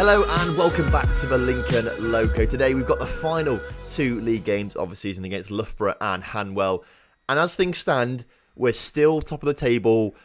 Hello and welcome back to the Lincoln Loco. Today we've got the final two league games of the season against Loughborough and Hanwell. And as things stand, we're still top of the table.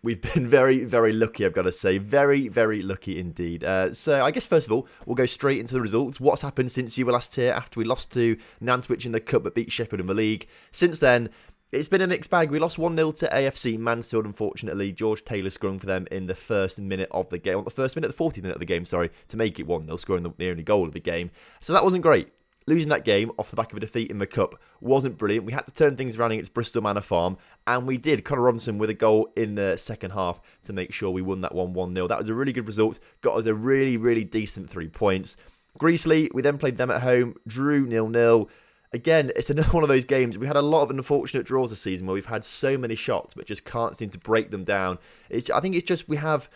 We've been very, very lucky, I've got to say. Very, very lucky indeed. So I guess first of all, we'll go straight into the results. What's happened since you were last here after we lost to Nantwich in the Cup but beat Sheffield in the league? Since then, it's been a mixed bag. We lost 1-0 to AFC Mansfield, unfortunately. George Taylor scoring for them in the first minute of the game. The 40th minute of the game, to make it 1-0, scoring the only goal of the game. So that wasn't great. Losing that game off the back of a defeat in the Cup wasn't brilliant. We had to turn things around against Bristol Manor Farm, and we did. Conor Robinson with a goal in the second half to make sure we won that 1-0. That was a really good result. Got us a really, really decent 3 points. Greasley, we then played them at home, drew 0-0. Again, it's another one of those games. We had a lot of unfortunate draws this season where we've had so many shots but just can't seem to break them down. I think it's just we have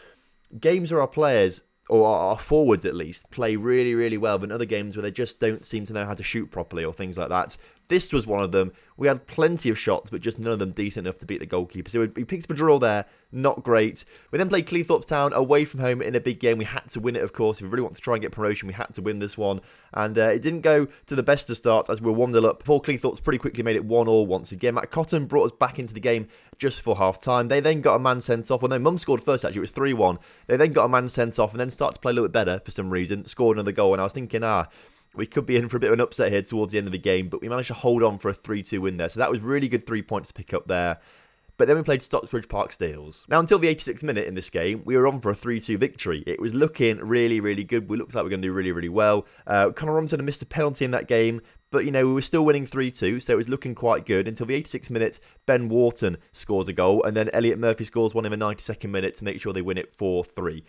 games where our players, or our forwards at least, play really, really well, but other games where they just don't seem to know how to shoot properly or things like that. This was one of them. We had plenty of shots, but just none of them decent enough to beat the goalkeeper. So we picked up a draw there. Not great. We then played Cleethorpes Town away from home in a big game. We had to win it, of course. If we really want to try and get promotion, we had to win this one. And it didn't go to the best of starts as we were 1-0 up. Before Cleethorpes pretty quickly made it 1-1 once again. Matt Cotton brought us back into the game just before half-time. They then got a man sent off. Well, no, Mum scored first, actually. It was 3-1. They then got a man sent off and then started to play a little bit better for some reason. Scored another goal. And I was thinking, we could be in for a bit of an upset here towards the end of the game, but we managed to hold on for a 3-2 win there. So that was really good 3 points to pick up there. But then we played Stocksbridge Park Steels. Now, until the 86th minute in this game, we were on for a 3-2 victory. It was looking really, really good. We looked like we were going to do really, really well. Conor Robinson had missed a penalty in that game, but, we were still winning 3-2, so it was looking quite good. Until the 86th minute, Ben Wharton scores a goal, and then Elliot Murphy scores one in the 92nd minute to make sure they win it 4-3.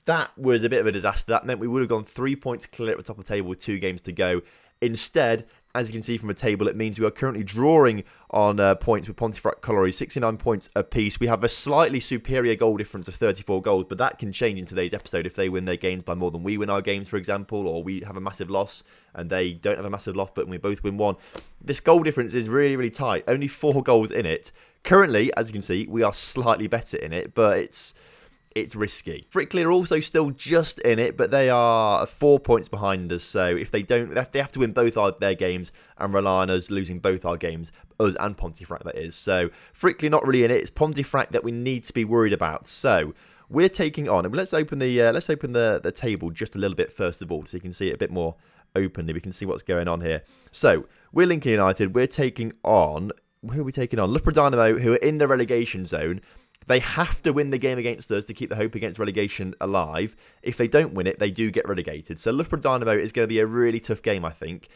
That was a bit of a disaster. That meant we would have gone 3 points clear at the top of the table with 2 games to go. Instead, as you can see from the table, it means we are currently drawing on points with Pontefract Colliery, 69 points apiece. We have a slightly superior goal difference of 34 goals, but that can change in today's episode if they win their games by more than we win our games, for example, or we have a massive loss and they don't have a massive loss, but we both win one. This goal difference is really, really tight. Only 4 goals in it. Currently, as you can see, we are slightly better in it, but it's risky. Frickley are also still just in it, but they are 4 points behind us. So if they don't, they have to win both their games and rely on us losing both our games, us and Pontefract, that is. So Frickley not really in it. It's Pontefract that we need to be worried about. So we're taking on, and let's open the table just a little bit first of all, so you can see it a bit more openly. We can see what's going on here. So we're Lincoln United. We're taking on, who are we taking on? Loughborough Dynamo, who are in the relegation zone. They have to win the game against us to keep the hope against relegation alive. If they don't win it, they do get relegated. So Loughborough Dynamo is going to be a really tough game, I think.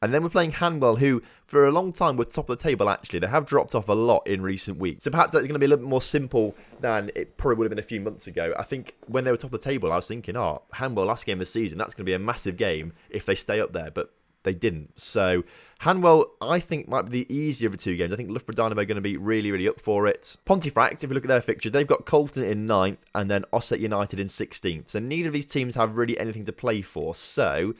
And then we're playing Hanwell, who for a long time were top of the table, actually. They have dropped off a lot in recent weeks. So perhaps that's going to be a little bit more simple than it probably would have been a few months ago. I think when they were top of the table, I was thinking, Hanwell last game of the season, that's going to be a massive game if they stay up there. But they didn't. So Hanwell, I think, might be the easier of the 2 games. I think Loughborough Dynamo are going to be really, really up for it. Pontefract, if you look at their fixture, they've got Colton in 9th and then Ossett United in 16th. So neither of these teams have really anything to play for. So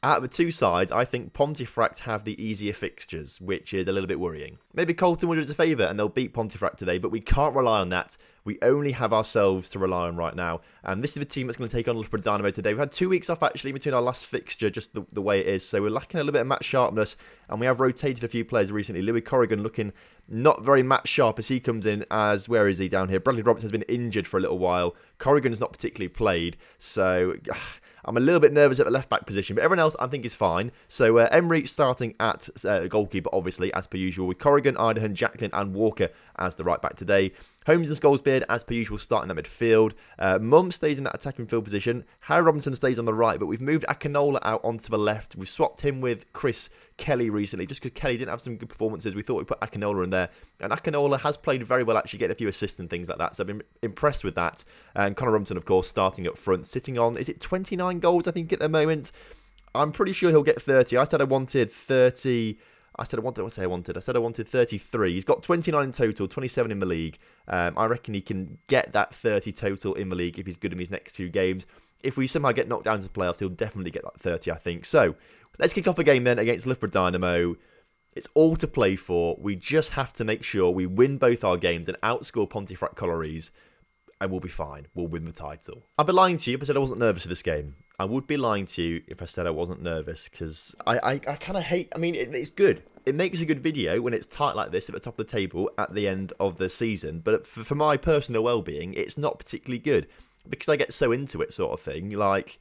out of the 2 sides, I think Pontefract have the easier fixtures, which is a little bit worrying. Maybe Colton will do us a favour and they'll beat Pontefract today, but we can't rely on that. We only have ourselves to rely on right now. And this is the team that's going to take on Loughborough Dynamo today. We've had 2 weeks off, actually, between our last fixture, just the way it is. So we're lacking a little bit of match sharpness, and we have rotated a few players recently. Louis Corrigan looking not very match sharp as he comes in as, where is he down here? Bradley Roberts has been injured for a little while. Corrigan's not particularly played, so I'm a little bit nervous at the left-back position, but everyone else I think is fine. So Emery starting at goalkeeper, obviously, as per usual, with Corrigan, Idahan, Jacklin and Walker as the right-back today. Holmes and Scholesbeard, as per usual, starting that midfield. Mum stays in that attacking field position. Harry Robinson stays on the right, but we've moved Akinola out onto the left. We've swapped him with Chris Kelly recently, just because Kelly didn't have some good performances. We thought we'd put Akinola in there. And Akinola has played very well, actually, getting a few assists and things like that. So I've been impressed with that. And Conor Robinson, of course, starting up front, sitting on, is it 29 goals, I think, at the moment? I'm pretty sure he'll get 30. I said I wanted 30... I said I wanted 33. He's got 29 in total, 27 in the league. I reckon he can get that 30 total in the league if he's good in his next 2 games. If we somehow get knocked down to the playoffs, he'll definitely get that 30, I think. So, let's kick off the game then against Loughborough Dynamo. It's all to play for. We just have to make sure we win both our games and outscore Pontefract Collieries. and we'll be fine. We'll win the title. I'd be lying to you if I said I wasn't nervous for this game. I would be lying to you if I said I wasn't nervous, because I kind of hate... I mean, it's good. It makes a good video when it's tight like this at the top of the table at the end of the season. But for my personal well-being, it's not particularly good, because I get so into it sort of thing. Like,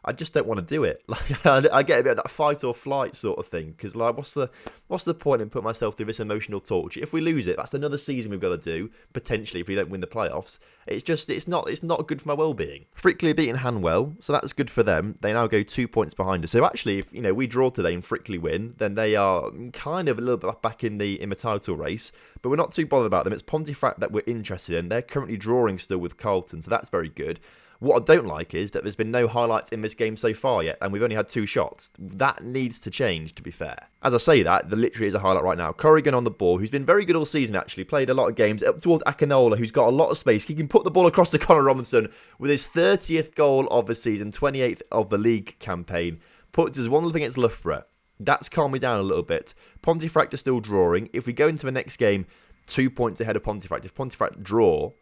I just don't want to do it. Like, I get a bit of that fight or flight sort of thing, because like, what's the point in putting myself through this emotional torture? If we lose it, that's another season we've got to do, potentially, if we don't win the playoffs. It's not good for my well-being. Frickley beating Hanwell, so that's good for them. They now go 2 points behind us. So actually, if we draw today and Frickley win, then they are kind of a little bit back in the title race. But we're not too bothered about them. It's Pontefract that we're interested in. They're currently drawing still with Carlton, so that's very good. What I don't like is that there's been no highlights in this game so far yet, and we've only had 2 shots. That needs to change, to be fair. As I say that, there literally is a highlight right now. Corrigan on the ball, who's been very good all season, actually. Played a lot of games up towards Akinola, who's got a lot of space. He can put the ball across to Connor Robinson with his 30th goal of the season, 28th of the league campaign. Puts us 1-0 against Loughborough. That's calmed me down a little bit. Pontefract are still drawing. If we go into the next game 2 points ahead of Pontefract, if Pontefract draw,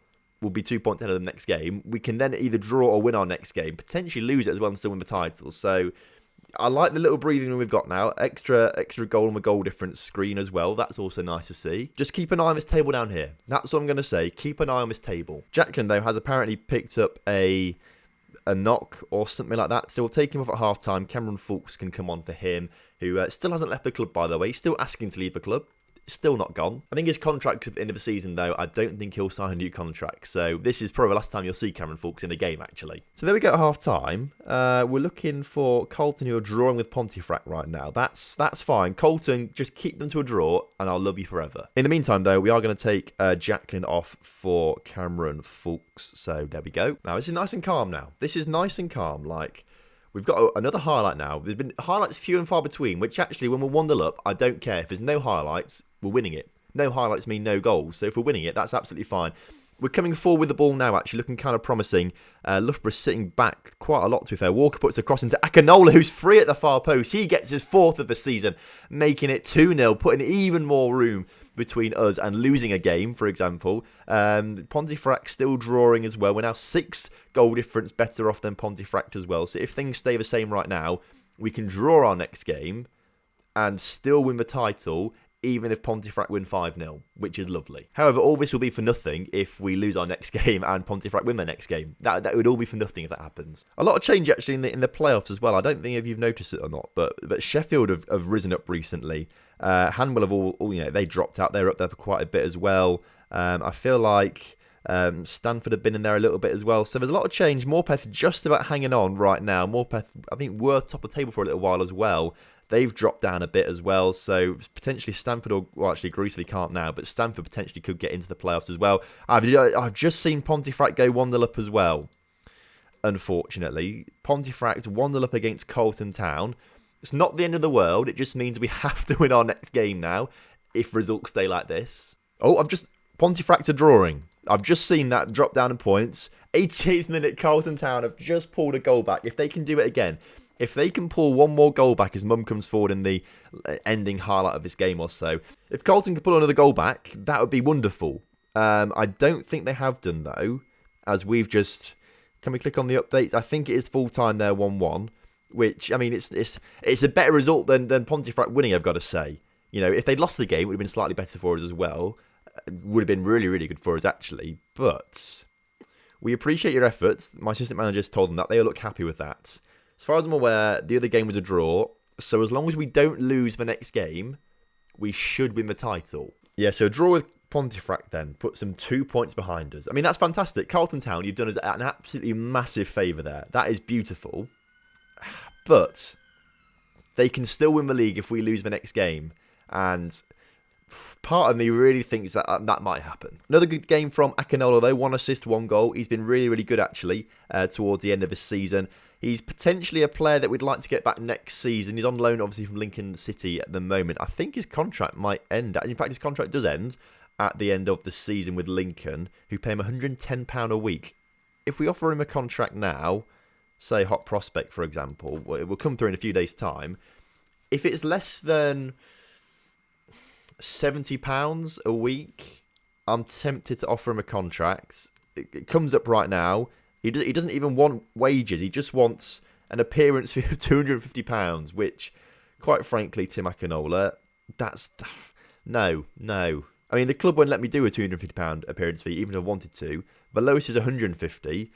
we'll be 2 points ahead of the next game. We can then either draw or win our next game, potentially lose it as well and still win the title. So I like the little breathing room we've got now. Extra goal and the goal difference screen as well. That's also nice to see. Just keep an eye on this table down here. That's what I'm going to say. Keep an eye on this table. Jacklin, though, has apparently picked up a knock or something like that. So we'll take him off at half-time. Cameron Fulks can come on for him, who still hasn't left the club, by the way. He's still asking to leave the club. Still not gone. I think his contract's at the end of the season, though. I don't think he'll sign a new contract. So this is probably the last time you'll see Cameron Fulks in a game, actually. So there we go at half-time. We're looking for Colton, who are drawing with Pontefract right now. That's fine. Colton, just keep them to a draw, and I'll love you forever. In the meantime, though, we are going to take Jacklin off for Cameron Fulks. So there we go. Now, this is nice and calm now. This is nice and calm. Like, we've got another highlight now. There's been highlights few and far between, which actually, when we're 1-0 up, I don't care. If there's no highlights, we're winning it. No highlights mean no goals. So if we're winning it, that's absolutely fine. We're coming forward with the ball now, actually, looking kind of promising. Loughborough sitting back quite a lot, to be fair. Walker puts a cross into Akinola, who's free at the far post. He gets his 4th of the season, making it 2-0, putting even more room between us and losing a game, for example. Pontefract still drawing as well. We're now 6 goal difference better off than Pontefract as well. So if things stay the same right now, we can draw our next game and still win the title, even if Pontefract win 5-0, which is lovely. However, all this will be for nothing if we lose our next game and Pontefract win their next game. That would all be for nothing if that happens. A lot of change, actually, in the playoffs as well. I don't think if you've noticed it or not, but Sheffield have risen up recently. Hanwell have all they dropped out. They're up there for quite a bit as well. I feel like Stanford have been in there a little bit as well. So there's a lot of change. Morpeth just about hanging on right now. Morpeth, I think, were top of the table for a little while as well. They've dropped down a bit as well, so potentially Stanford, actually Greasley can't now, but Stanford potentially could get into the playoffs as well. I've just seen Pontefract go 1-0 up as well, unfortunately. Pontefract 1-0 up against Colton Town. It's not the end of the world, it just means we have to win our next game now, if results stay like this. Oh, Pontefract are drawing. I've just seen that drop down in points. 88th minute, Colton Town have just pulled a goal back. If they can do it again, if they can pull one more goal back as Mum comes forward in the ending highlight of this game or so, if Colton can pull another goal back, that would be wonderful. I don't think they have done, though, as we've just... Can we click on the updates? I think it is full-time there, 1-1, which, I mean, it's a better result than Pontefract winning, I've got to say. You know, if they'd lost the game, it would have been slightly better for us as well. Would have been really, really good for us, actually. But we appreciate your efforts. My assistant manager just told them that. They all look happy with that. As far as I'm aware, the other game was a draw. So as long as we don't lose the next game, we should win the title. Yeah, so a draw with Pontefract then puts them 2 points behind us. I mean, that's fantastic. Carlton Town, you've done us an absolutely massive favour there. That is beautiful. But they can still win the league if we lose the next game. And part of me really thinks that that might happen. Another good game from Akinola, though. 1 assist, 1 goal. He's been really, really good, actually, towards the end of his season. He's potentially a player that we'd like to get back next season. He's on loan, obviously, from Lincoln City at the moment. I think his contract might end. In fact, his contract does end at the end of the season with Lincoln, who pay him £110 a week. If we offer him a contract now, say Hot Prospect, for example, it will come through in a few days' time. If it's less than £70 a week, I'm tempted to offer him a contract it comes up right now. He doesn't even want wages. He just wants an appearance fee of £250, which, quite frankly, Tim Akinola, that's... No. I mean, the club won't let me do a £250 appearance fee, even if I wanted to. The lowest is 150.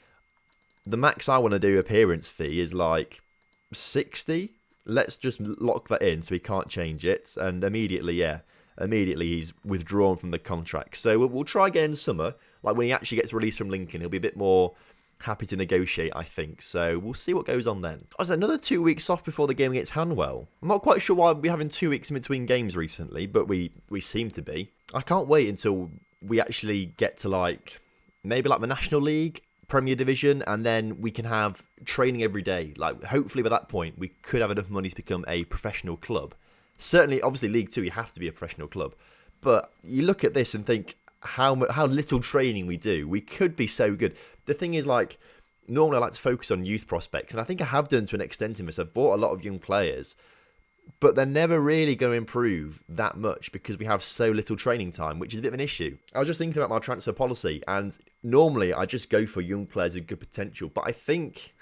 The max I want to do appearance fee is like 60. Let's just lock that in so he can't change it. And immediately he's withdrawn from the contract. So we'll try again in the summer. Like when he actually gets released from Lincoln, he'll be a bit more happy to negotiate, I think. So we'll see what goes on then. Also, another 2 weeks off before the game against Hanwell. I'm not quite sure why we're having 2 weeks in between games recently, but we seem to be. I can't wait until we actually get to maybe the National League, Premier Division, and then we can have training every day. Like, hopefully by that point, we could have enough money to become a professional club. Certainly, obviously, League 2, you have to be a professional club. But you look at this and think how little training we do. We could be so good. The thing is, normally I like to focus on youth prospects, and I think I have done to an extent in this. I've bought a lot of young players, but they're never really going to improve that much because we have so little training time, which is a bit of an issue. I was just thinking about my transfer policy, and normally I just go for young players with good potential, but I think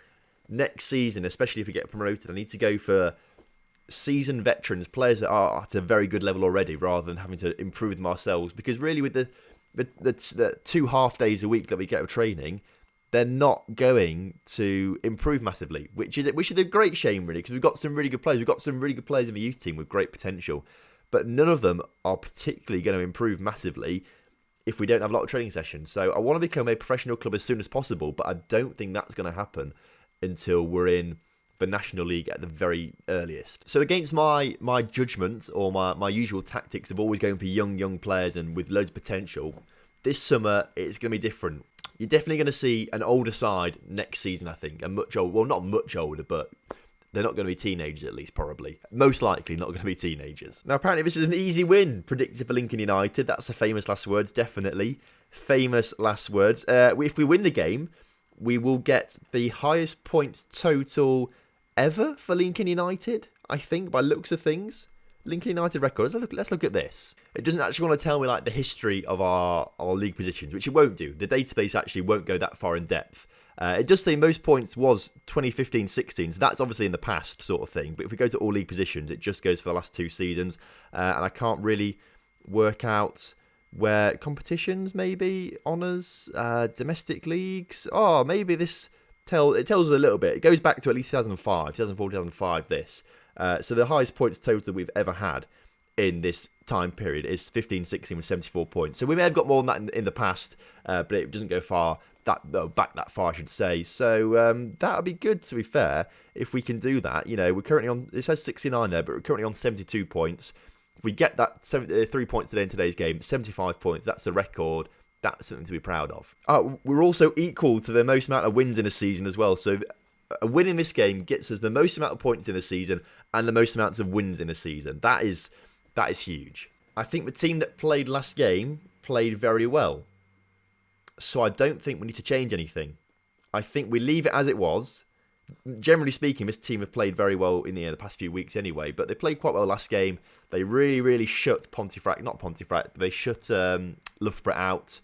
next season, especially if we get promoted, I need to go for seasoned veterans, players that are at a very good level already, rather than having to improve them ourselves, because really with the 2 half days a week that we get of training, they're not going to improve massively, which is a great shame, really, because we've got some really good players. We've got some really good players in the youth team with great potential, but none of them are particularly going to improve massively if we don't have a lot of training sessions. So I want to become a professional club as soon as possible, but I don't think that's going to happen until we're in the National League at the very earliest. So against my judgment or my usual tactics of always going for young players and with loads of potential, this summer it's going to be different. You're definitely going to see an older side next season, I think. And much older, well, not much older, but they're not going to be teenagers at least, probably. Most likely not going to be teenagers. Now, apparently this is an easy win predicted for Lincoln United. That's the famous last words, definitely. Famous last words. If we win the game, we will get the highest points total ever for Lincoln United, I think, by looks of things. Lincoln United record. Let's look at this. It doesn't actually want to tell me the history of our league positions, which it won't do. The database actually won't go that far in depth. It does say most points was 2015-16, so that's obviously in the past sort of thing. But if we go to all league positions, it just goes for the last 2 seasons. And I can't really work out where competitions, maybe, honours, domestic leagues. Oh, maybe this tells us a little bit. It goes back to at least 2004, 2005, this. So the highest points total that we've ever had in this time period is 15-16 with 74 points. So we may have got more than that in the past, but it doesn't go back that far, I should say. So that would be good, to be fair, if we can do that. You know, we're currently on, it says 69 there, but we're currently on 72 points. If we get that 3 points today in today's game, 75 points, that's the record. That's something to be proud of. We're also equal to the most amount of wins in a season as well. So a win in this game gets us the most amount of points in a season and the most amounts of wins in a season. That is huge. I think the team that played last game played very well. So I don't think we need to change anything. I think we leave it as it was. Generally speaking, this team have played very well in the past few weeks anyway, but they played quite well last game. They really shut they shut Loughborough out.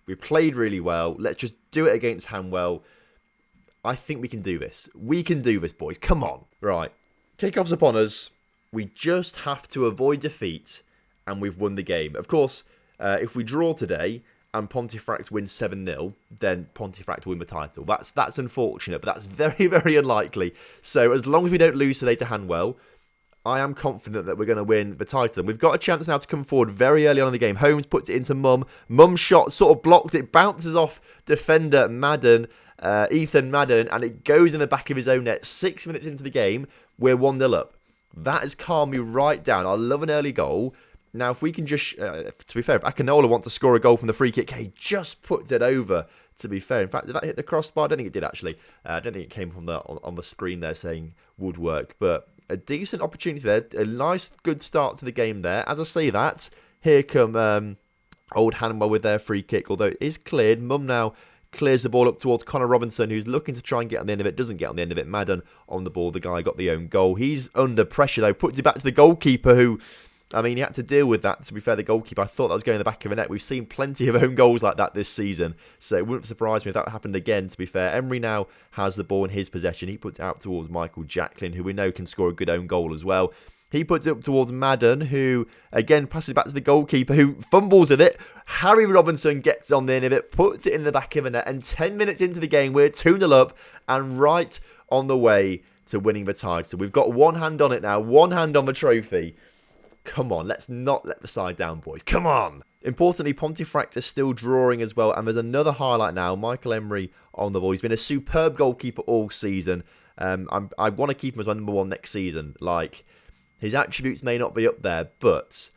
We played really well. Let's just do it against Hanwell. I think we can do this. We can do this, boys. Come on. Right. Kickoff's upon us. We just have to avoid defeat, and we've won the game. Of course, if we draw today and Pontefract wins 7-0, then Pontefract will win the title. That's unfortunate, but that's very, very unlikely. So as long as we don't lose today to Hanwell, I am confident that we're going to win the title. And we've got a chance now to come forward very early on in the game. Holmes puts it into Mum. Mum's shot sort of blocked. It bounces off defender Madden, Ethan Madden, and it goes in the back of his own net. 6 minutes into the game, we're 1-0 up. That has calmed me right down. I love an early goal. Now, if we can just, to be fair, if Akinola wants to score a goal from the free kick, he just puts it over, to be fair. In fact, did that hit the crossbar? I don't think it did, actually. I don't think it came from on the screen there saying woodwork. But a decent opportunity there. A nice, good start to the game there. As I say that, here come old Hanwell with their free kick, although it is cleared. Mum now clears the ball up towards Connor Robinson, who's looking to try and get on the end of it. Doesn't get on the end of it. Madden on the ball. The guy got the own goal. He's under pressure, though. Puts it back to the goalkeeper, who I mean, he had to deal with that, to be fair, the goalkeeper. I thought that was going in the back of the net. We've seen plenty of own goals like that this season, so it wouldn't surprise me if that happened again, to be fair. Emery now has the ball in his possession. He puts it out towards Michael Jacklin, who we know can score a good own goal as well. He puts it up towards Madden, who, again, passes it back to the goalkeeper, who fumbles with it. Harry Robinson gets on the end of it, puts it in the back of the net, and 10 minutes into the game, we're 2-0 up and right on the way to winning the title. We've got one hand on it now, one hand on the trophy. Come on, let's not let the side down, boys. Come on! Importantly, Pontefract is still drawing as well, and there's another highlight now. Michael Emery on the ball. He's been a superb goalkeeper all season. I want to keep him as my number one next season. Like, his attributes may not be up there, but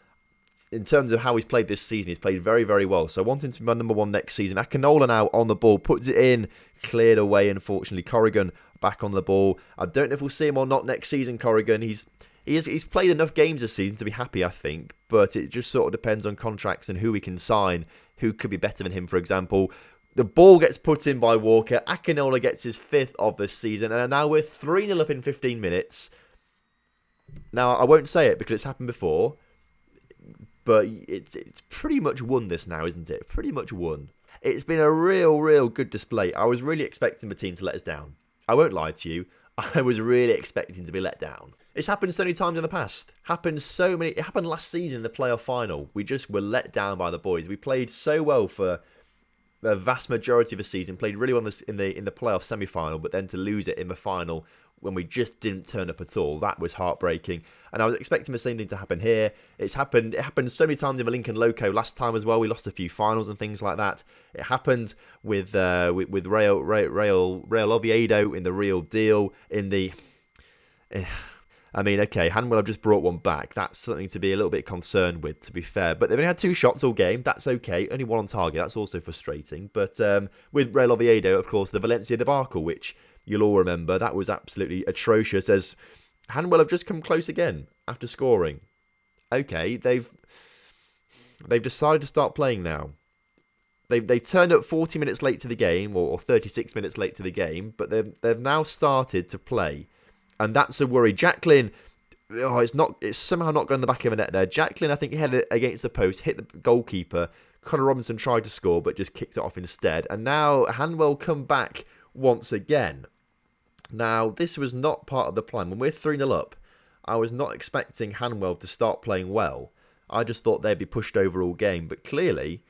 in terms of how he's played this season, he's played very, very well. So I want him to be my number one next season. Akinola now on the ball, puts it in, cleared away, unfortunately. Corrigan back on the ball. I don't know if we'll see him or not next season, Corrigan. He's played enough games this season to be happy, I think, but it just sort of depends on contracts and who we can sign, who could be better than him, for example. The ball gets put in by Walker. Akinola gets his 5th of the season, and now we're 3-0 up in 15 minutes. Now, I won't say it because it's happened before, but it's pretty much won this now, isn't it? Pretty much won. It's been a real good display. I was really expecting the team to let us down. I won't lie to you. I was really expecting to be let down. It's happened so many times in the past. It happened last season in the playoff final. We just were let down by the boys. We played so well for the vast majority of the season. Played really well in the playoff semi-final, but then to lose it in the final when we just didn't turn up at all, that was heartbreaking. And I was expecting the same thing to happen here. It happened so many times in the Lincoln Loco last time as well. We lost a few finals and things like that. It happened with Real Oviedo in the Real Deal in the. I mean, okay, Hanwell have just brought one back. That's something to be a little bit concerned with, to be fair. But they've only had 2 shots all game. That's okay. Only 1 on target. That's also frustrating. But with Real Oviedo, of course, the Valencia debacle, which you'll all remember, that was absolutely atrocious, as Hanwell have just come close again after scoring. Okay, they've decided to start playing now. They turned up 40 minutes late to the game, or 36 minutes late to the game, but they've now started to play. And that's a worry. Jacklin, it's somehow not going in the back of the net there. Jacklin, I think, he had it against the post, hit the goalkeeper. Connor Robinson tried to score, but just kicked it off instead. And now Hanwell come back once again. Now, this was not part of the plan. When we're 3-0 up, I was not expecting Hanwell to start playing well. I just thought they'd be pushed over all game. But clearly,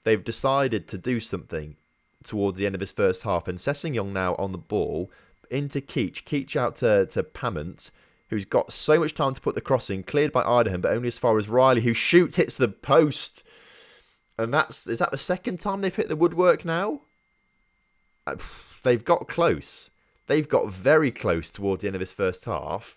they've decided to do something towards the end of this first half. And Sessegnon now on the ball into Keach. Keach out to Pamant, who's got so much time to put the cross in. Cleared by Idaho, but only as far as Riley, who shoots, hits the post. And is that the second time they've hit the woodwork now? They've got close. They've got very close towards the end of this first half.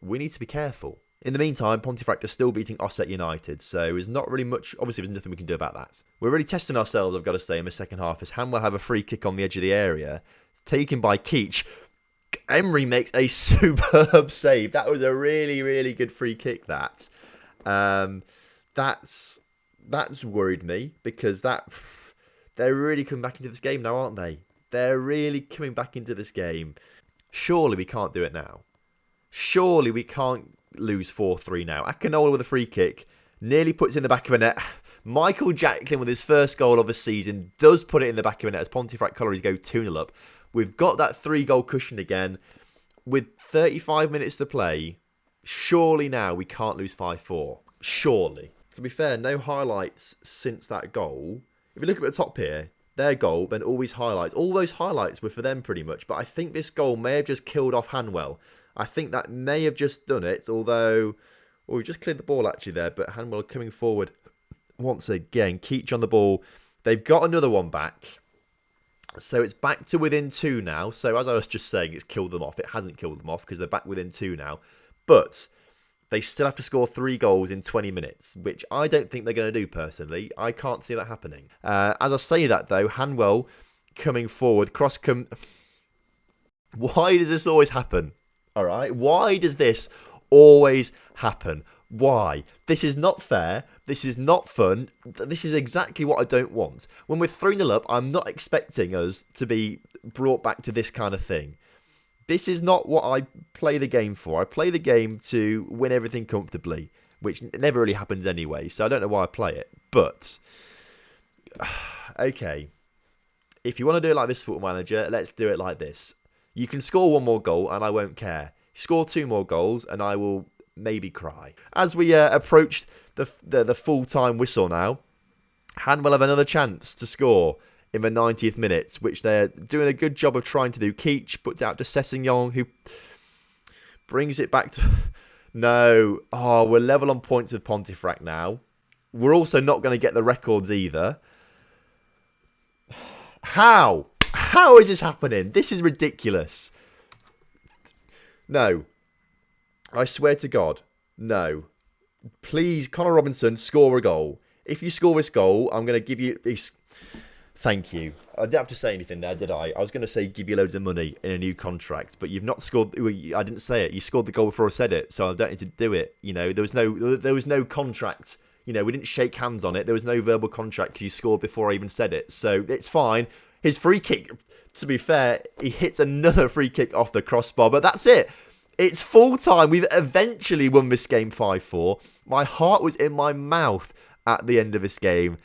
We need to be careful. In the meantime, Pontefract are still beating Offset United, so there's not really much. Obviously, there's nothing we can do about that. We're really testing ourselves, I've got to say, in the second half, as Hanwell have a free kick on the edge of the area, taken by Keach. Emery makes a superb save. That was a really good free kick, that. That's worried me, because they're really coming back into this game now, aren't they? They're really coming back into this game. Surely we can't do it now. Surely we can't lose 4-3 now. Akinola with a free kick. Nearly puts it in the back of a net. Michael Jacklin with his first goal of the season does put it in the back of a net as Pontefract Collieries go 2-0 up. We've got that 3-goal cushion again. With 35 minutes to play, surely now we can't lose 5-4. Surely. To be fair, no highlights since that goal. If you look at the top here, their goal, then all these highlights. All those highlights were for them pretty much, but I think this goal may have just killed off Hanwell. I think that may have just done it, although we just cleared the ball actually there, but Hanwell coming forward once again. Keach on the ball. They've got another one back. So it's back to within 2 now. So as I was just saying, it's killed them off. It hasn't killed them off because they're back within 2 now. But they still have to score 3 goals in 20 minutes, which I don't think they're going to do personally. I can't see that happening. As I say that though, Hanwell coming forward, Why does this always happen? All right, why does this always happen? Why? This is not fair. This is not fun. This is exactly what I don't want. When we're 3-0 up, I'm not expecting us to be brought back to this kind of thing. This is not what I play the game for. I play the game to win everything comfortably. which never really happens anyway, so I don't know why I play it. But, okay, if you want to do it like this, Football Manager, let's do it like this. You can score one more goal and I won't care. Score 2 more goals and I will maybe cry. As we approach the full-time whistle now, Hanwell have another chance to score in the 90th minute, which they're doing a good job of trying to do. Keach puts out to Sessegnon, who brings it back to... No. Oh, we're level on points with Pontefract now. We're also not going to get the records either. How? How is this happening? This is ridiculous. No. I swear to God. No. Please, Connor Robinson, score a goal. If you score this goal, I'm going to give you... Thank you. I didn't have to say anything there, did I? I was going to say give you loads of money in a new contract, but you've not scored... I didn't say it. You scored the goal before I said it, so I don't need to do it. You know, there was no contract. You know, we didn't shake hands on it. There was no verbal contract because you scored before I even said it. So it's fine. His free kick, to be fair, he hits another free kick off the crossbar, but that's it. It's full time. We've eventually won this game 5-4. My heart was in my mouth at the end of this game.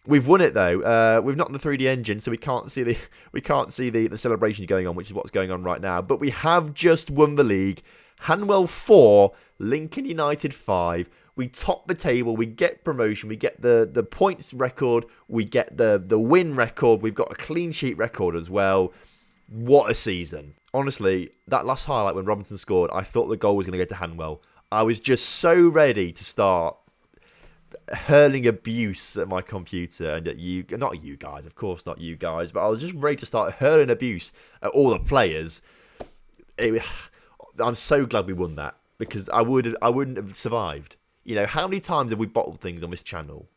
We've won it though. We've not the 3D engine, so we can't see the celebrations going on, which is what's going on right now. But we have just won the league. Hanwell 4, Lincoln United 5. We top the table. We get promotion. We get the points record. We get the win record. We've got a clean sheet record as well. What a season! Honestly, that last highlight when Robinson scored, I thought the goal was going to go to Hanwell. I was just so ready to start hurling abuse at my computer and at you, not you guys, of course not you guys, but I was just ready to start hurling abuse at all the players. I'm so glad we won that, because I wouldn't have survived. You know, how many times have we bottled things on this channel?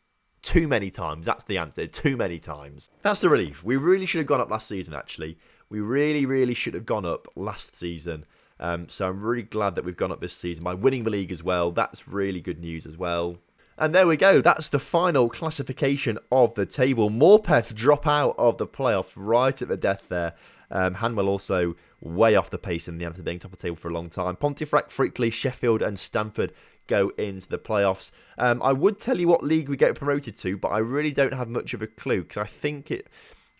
Too many times. That's the answer. Too many times. That's the relief. We really should have gone up last season, actually. We really, really should have gone up last season. So I'm really glad that we've gone up this season by winning the league as well. That's really good news as well. And there we go. That's the final classification of the table. Morpeth drop out of the playoffs right at the death there. Hanwell also way off the pace in the end after being top of the table for a long time. Pontefract, Frickley, Sheffield and Stamford go into the playoffs. I would tell you what league we get promoted to, but I really don't have much of a clue, because I think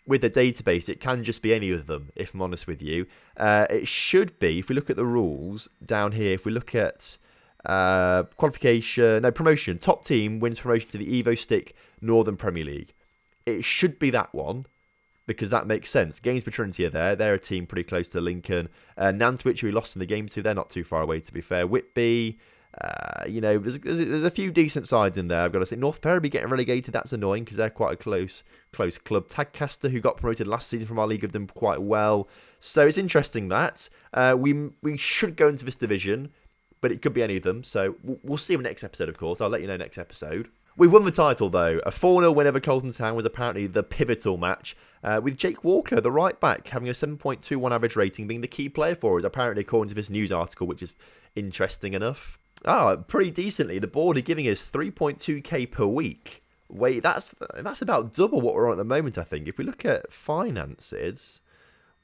with the database, it can just be any of them, if I'm honest with you. It should be, if we look at the rules down here, if we look at promotion, top team wins promotion to the Evo-Stik Northern Premier League. It should be that one, because that makes sense. Gainsborough Trinity are there. They're a team pretty close to Lincoln. Nantwich, who we lost in the game to, they're not too far away, to be fair. Whitby... you know, there's a few decent sides in there, I've got to say. North Ferriby getting relegated, that's annoying, because they're quite a close club. Tadcaster, who got promoted last season from our league, have done quite well. So it's interesting that. We should go into this division, but it could be any of them. So we'll see in the next episode, of course. I'll let you know next episode. We won the title, though. A 4-0 win over Colton Town was apparently the pivotal match, with Jake Walker, the right back, having a 7.21 average rating, being the key player for us, apparently, according to this news article, which is interesting enough. Pretty decently. The board are giving us 3.2k per week. Wait, that's about double what we're on at the moment, I think. If we look at finances,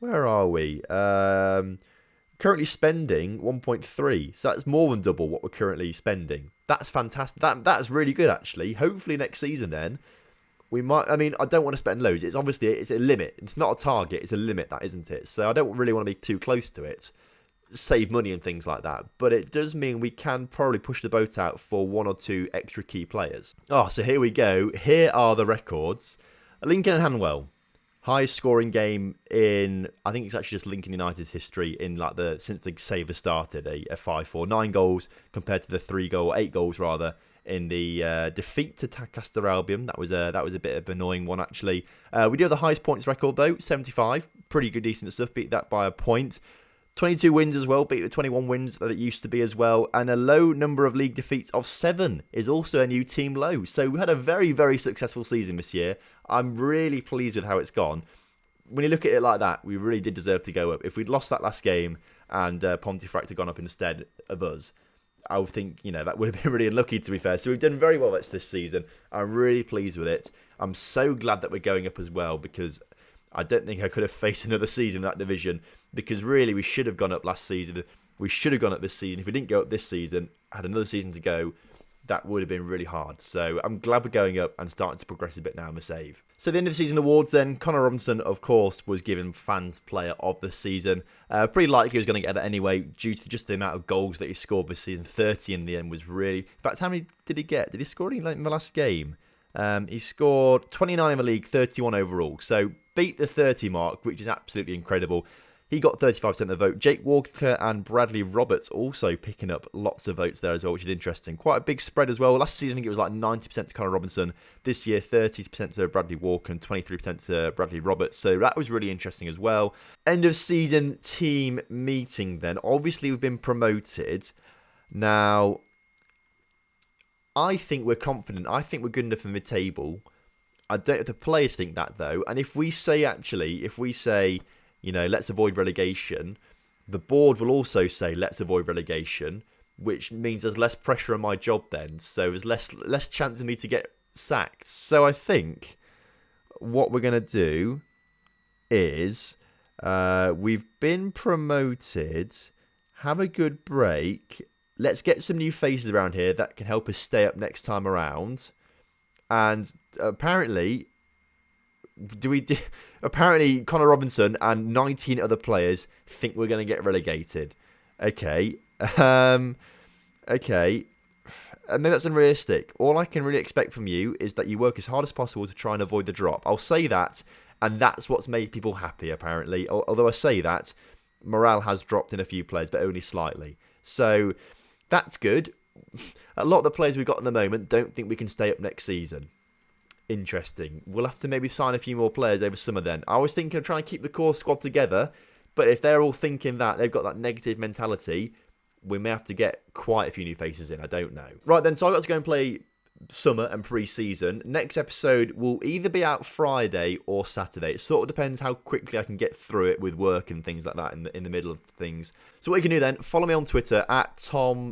where are we? Currently spending 1.3, so that's more than double what we're currently spending. That's fantastic. That's really good, actually. Hopefully next season then, we might... I mean, I don't want to spend loads. It's obviously it's a limit. It's not a target. It's a limit, that isn't it? So I don't really want to be too close to it. Save money and things like that, but it does mean we can probably push the boat out for 1 or 2 extra key players. So here we go. Here are the records. Lincoln and Hanwell, highest scoring game in, I think it's actually just Lincoln United's history in like since the Saver started, a 5-4, 9 goals compared to the 8 goals rather in the defeat to Tadcaster Albion. That was a bit of an annoying one, actually. We do have the highest points record though, 75, pretty good, decent stuff. Beat that by a point. 22 wins as well, beat the 21 wins that it used to be as well. And a low number of league defeats of 7 is also a new team low. So we had a very, very successful season this year. I'm really pleased with how it's gone. When you look at it like that, we really did deserve to go up. If we'd lost that last game and Pontefract had gone up instead of us, I would think, you know, that would have been really unlucky, to be fair. So we've done very well this season. I'm really pleased with it. I'm so glad that we're going up as well, because I don't think I could have faced another season in that division, because really we should have gone up last season. We should have gone up this season. If we didn't go up this season, had another season to go, that would have been really hard. So I'm glad we're going up and starting to progress a bit now in the save. So the end of the season awards then, Connor Robinson, of course, was given Fans Player of the Season. Pretty likely he was going to get that anyway, due to just the amount of goals that he scored this season. 30 in the end was really... In fact, how many did he get? Did he score any in the last game? He scored 29 in the league, 31 overall. So beat the 30 mark, which is absolutely incredible. He got 35% of the vote. Jake Walker and Bradley Roberts also picking up lots of votes there as well, which is interesting. Quite a big spread as well. Last season, I think it was like 90% to Connor Robinson. This year, 30% to Bradley Walker and 23% to Bradley Roberts. So that was really interesting as well. End of season team meeting then. Obviously, we've been promoted. Now, I think we're confident. I think we're good enough for mid-table. I don't know if the players think that, though. And if we say, you know, let's avoid relegation, the board will also say, let's avoid relegation, which means there's less pressure on my job then. So there's less chance of me to get sacked. So I think what we're going to do is we've been promoted, have a good break. Let's get some new faces around here that can help us stay up next time around. And apparently... Apparently, Connor Robinson and 19 other players think we're going to get relegated. Okay. Okay. Maybe that's unrealistic. All I can really expect from you is that you work as hard as possible to try and avoid the drop. I'll say that, and that's what's made people happy, apparently. Although I say that, morale has dropped in a few players, but only slightly. So, that's good. A lot of the players we've got at the moment don't think we can stay up next season. Interesting. We'll have to maybe sign a few more players over summer then. I was thinking of trying to keep the core squad together, but if they're all thinking that, they've got that negative mentality, we may have to get quite a few new faces in. I don't know. Right then, so I got to go and play summer and pre-season. Next episode will either be out Friday or Saturday. It sort of depends how quickly I can get through it with work and things like that in the middle of things. So what you can do then, follow me on Twitter at TomFM_YT.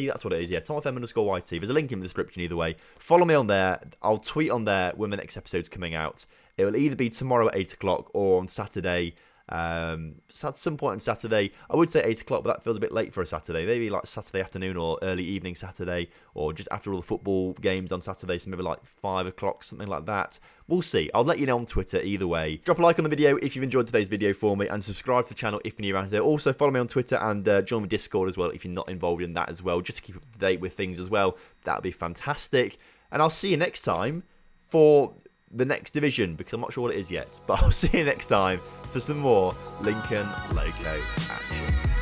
That's what it is, yeah, TomFM_YT. There's a link in the description either way. Follow me on there. I'll tweet on there when the next episode's coming out. It will either be tomorrow at 8 o'clock or on Saturday. At some point on Saturday. I would say 8 o'clock, but that feels a bit late for a Saturday. Maybe like Saturday afternoon or early evening Saturday, or just after all the football games on Saturday, so maybe like 5 o'clock, something like that. We'll see. I'll let you know on Twitter either way. Drop a like on the video if you've enjoyed today's video for me, and subscribe to the channel if you're new around here. Also follow me on Twitter and join my Discord as well if you're not involved in that as well, just to keep up to date with things as well. That would be fantastic. And I'll see you next time for the next division, because I'm not sure what it is yet. But I'll see you next time for some more Lincoln Loco action.